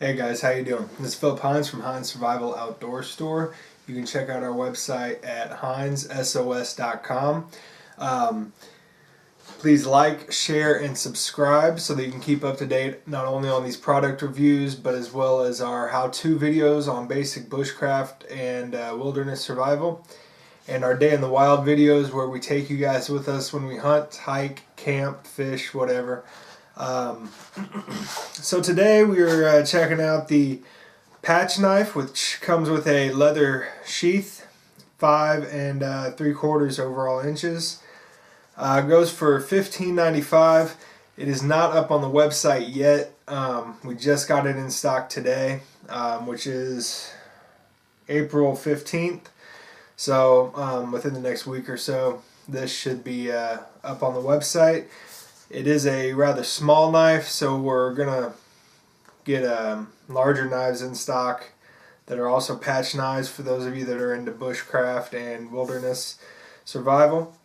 Hey guys, how you doing? This is Philip Hines from Hines Survival Outdoor Store. You can check out our website at hinesos.com. Please like, share, and subscribe so that you can keep up to date not only on these product reviews but as well as our how-to videos on basic bushcraft and wilderness survival, and our day in the wild videos where we take you guys with us when we hunt, hike, camp, fish, whatever. So today we are checking out the patch knife, which comes with a leather sheath, 5 3/4 overall inches. Goes for $15.95. It is not up on the website yet. We just got it in stock today, which is April 15th. So within the next week or so, this should be up on the website. It is a rather small knife, so we're gonna get larger knives in stock that are also patch knives for those of you that are into bushcraft and wilderness survival.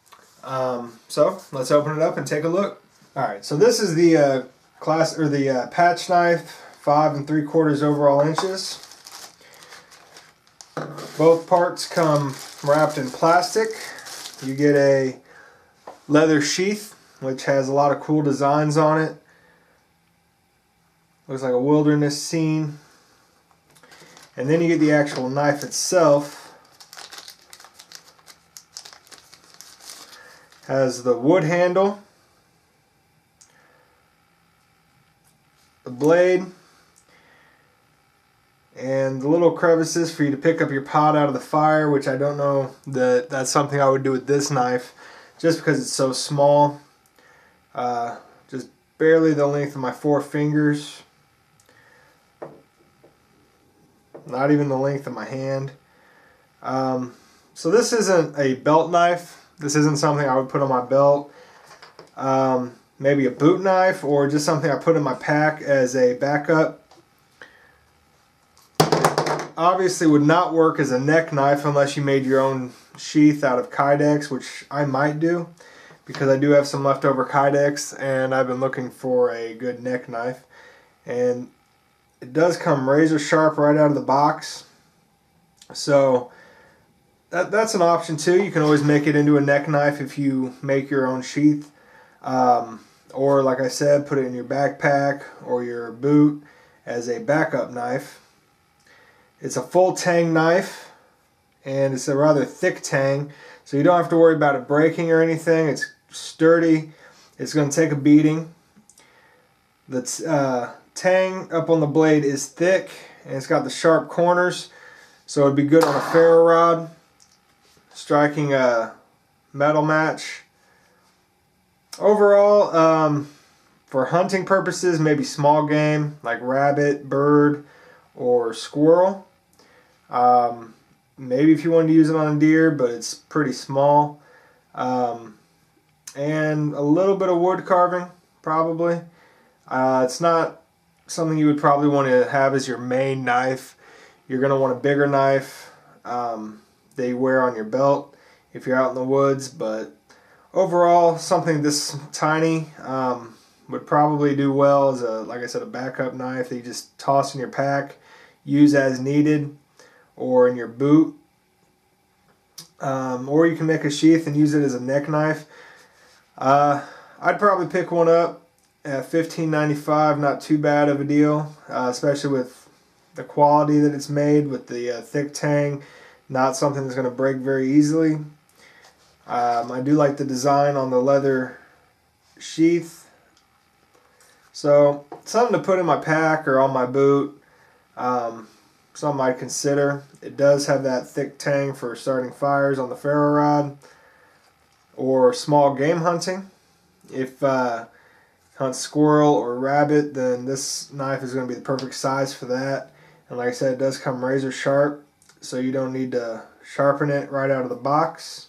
So let's open it up and take a look. Alright, so this is the patch knife, 5 3/4 overall inches. Both parts come wrapped in plastic. You get a leather sheath, which has a lot of cool designs on it. Looks like a wilderness scene. And then you get the actual knife itself. Has the wood handle, the blade, and the little crevices for you to pick up your pot out of the fire, which I don't know that that's something I would do with this knife just because it's so small. Just barely the length of my 4 fingers. Not even the length of my hand. So this isn't a belt knife. This isn't something I would put on my belt. Maybe a boot knife or just something I put in my pack as a backup. Obviously would not work as a neck knife unless you made your own sheath out of Kydex, which I might do, because I do have some leftover Kydex and I've been looking for a good neck knife. And it does come razor sharp right out of the box. So that's an option too. You can always make it into a neck knife if you make your own sheath. Or like I said, put it in your backpack or your boot as a backup knife. It's a full tang knife and it's a rather thick tang, so you don't have to worry about it breaking or anything. It's sturdy. It's going to take a beating. The tang up on the blade is thick and it's got the sharp corners, so it'd be good on a ferro rod, striking a metal match. Overall, for hunting purposes, maybe small game like rabbit, bird, or squirrel. Maybe if you wanted to use it on a deer, but it's pretty small. And a little bit of wood carving, probably. It's not something you would probably want to have as your main knife. You're going to want a bigger knife that you wear on your belt if you're out in the woods, but overall, something this tiny would probably do well as like I said, a backup knife that you just toss in your pack, use as needed, or in your boot. Or you can make a sheath and use it as a neck knife. I'd probably pick one up at $15.95, not too bad of a deal, especially with the quality that it's made with the thick tang, not something that's going to break very easily. I do like the design on the leather sheath, so something to put in my pack or on my boot, something I'd consider. It does have that thick tang for starting fires on the ferro rod or small game hunting. If hunt squirrel or rabbit, then this knife is going to be the perfect size for that. And like I said, it does come razor sharp, so you don't need to sharpen it right out of the box.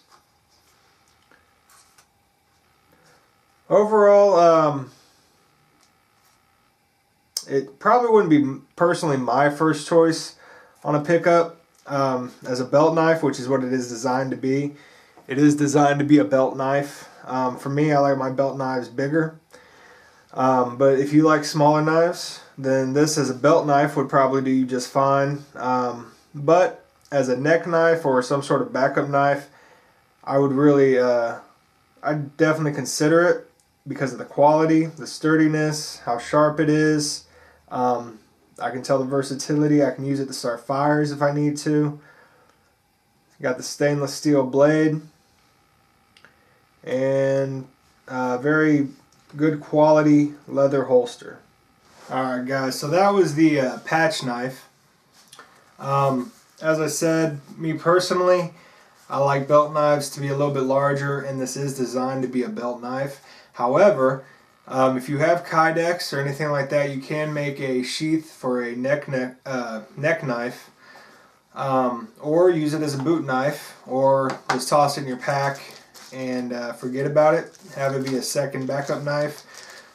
Overall, it probably wouldn't be personally my first choice on a pickup as a belt knife, which is what it is designed to be. It is designed to be a belt knife. For me, I like my belt knives bigger. But if you like smaller knives, then this as a belt knife would probably do you just fine. But as a neck knife or some sort of backup knife, I would really, I'd definitely consider it because of the quality, the sturdiness, how sharp it is. I can tell the versatility. I can use it to start fires if I need to. Got the stainless steel blade and very good quality leather holster. Alright guys, so that was the patch knife. As I said, me personally, I like belt knives to be a little bit larger, and this is designed to be a belt knife. However, if you have kydex or anything like that, you can make a sheath for a neck knife, or use it as a boot knife, or just toss it in your pack and forget about it. Have it be a second backup knife.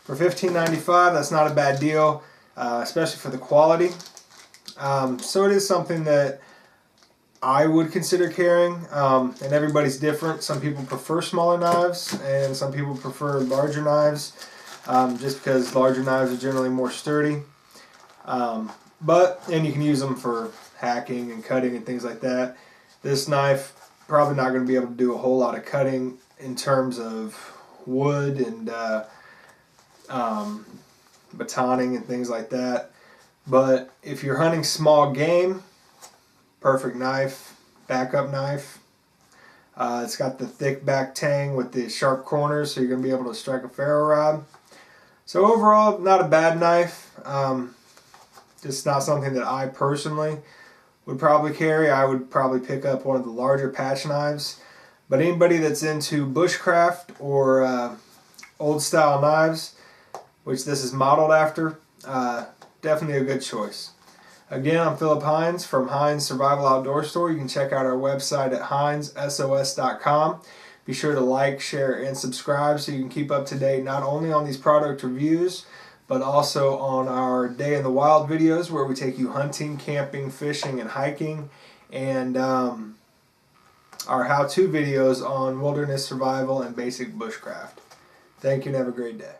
For $15.95, that's not a bad deal, especially for the quality. So it is something that I would consider carrying, and everybody's different. Some people prefer smaller knives, and some people prefer larger knives, just because larger knives are generally more sturdy. And you can use them for hacking and cutting and things like that. This knife, probably not going to be able to do a whole lot of cutting in terms of wood and batoning and things like that. But if you're hunting small game, perfect knife, backup knife. It's got the thick back tang with the sharp corners, so you're going to be able to strike a ferro rod. So overall, not a bad knife. Just not something that I personally would probably carry. I would probably pick up one of the larger patch knives. But anybody that's into bushcraft or old style knives, which this is modeled after, definitely a good choice. Again, I'm Philip Hines from Hines Survival Outdoor Store. You can check out our website at hinesos.com. Be sure to like, share, and subscribe so you can keep up to date not only on these product reviews, but also on our Day in the Wild videos where we take you hunting, camping, fishing, and hiking, and our how-to videos on wilderness survival and basic bushcraft. Thank you and have a great day.